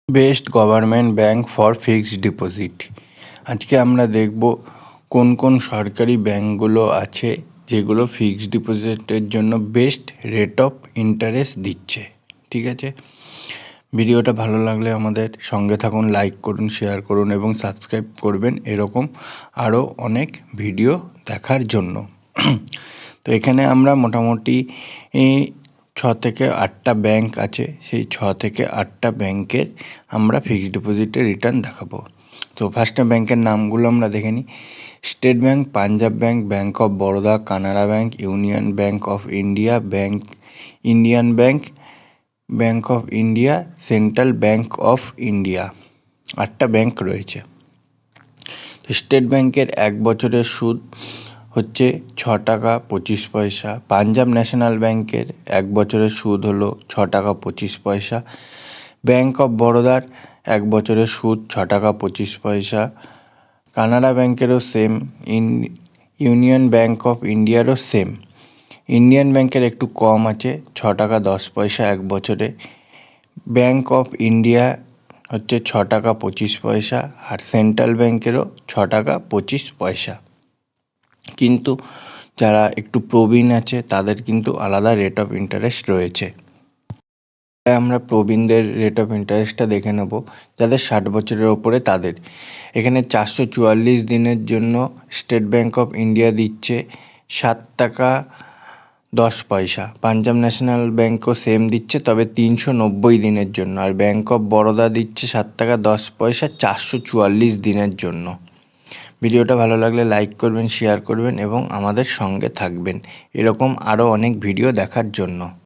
Best government bank for fixed deposit. আজকে আমরা দেখব কোন কোন সরকারি ব্যাঙ্কগুলো আছে যেগুলো ফিক্সড ডিপোজিটের জন্য বেস্ট রেট অফ ইন্টারেস্ট দিচ্ছে। ঠিক আছে, ভিডিওটা ভালো লাগলে আমাদের সঙ্গে থাকুন, লাইক করুন, শেয়ার করুন এবং সাবস্ক্রাইব করবেন এরকম আরও অনেক ভিডিও দেখার জন্য। তো এখানে আমরা মোটামুটি 6 থেকে 8টা ব্যাঙ্ক আছে, সেই 6 থেকে 8টা ব্যাঙ্কের আমরা ফিক্সড ডিপোজিটের রিটার্ন দেখাবো। তো ফার্স্টে ব্যাঙ্কের নামগুলো আমরা দেখে নিই। State bank, Punjab bank, bank of Baroda, Canara bank, union bank of India, Indian bank, bank of India, central bank of India. 8টা ব্যাঙ্ক রয়েছে। তো স্টেট ব্যাঙ্কের 1 বছরের সুদ হচ্ছে 6 টাকা 25 পয়সা। পাঞ্জাব ন্যাশনাল ব্যাঙ্কের 1 বছরের সুদ হলো 6 টাকা 25 পয়সা। ব্যাঙ্ক অফ বরোদার 1 বছরের সুদ 6 টাকা 25 পয়সা। কানাড়া ব্যাঙ্কেরও সেম, ইউনিয়ন ব্যাঙ্ক অফ ইন্ডিয়ারও সেম। ইন্ডিয়ান ব্যাঙ্কের একটু কম আছে, 6 টাকা 10 পয়সা 1 বছরে। ব্যাঙ্ক অফ ইন্ডিয়া হচ্ছে 6 টাকা 25 পয়সা, আর সেন্ট্রাল ব্যাঙ্কেরও 6 টাকা 25 পয়সা। কিন্তু যারা একটু প্রবীণ আছে তাদের কিন্তু আলাদা রেট অফ ইন্টারেস্ট রয়েছে। আমরা প্রবীণদের রেট অফ ইন্টারেস্টটা দেখে নেব। যাদের 60 বছরের ওপরে তাদের এখানে 444 দিনের জন্য স্টেট ব্যাঙ্ক অফ ইন্ডিয়া দিচ্ছে 7 টাকা 10 পয়সা। পাঞ্জাব ন্যাশনাল ব্যাঙ্কও সেম দিচ্ছে, তবে 390 দিনের জন্য। আর ব্যাঙ্ক অফ বরোদা দিচ্ছে 7 টাকা 10 পয়সা 444 দিনের জন্য। ভিডিওটা ভালো লাগলে লাইক করবেন, শেয়ার করবেন এবং আমাদের সঙ্গে থাকবেন এরকম আরও অনেক ভিডিও দেখার জন্য।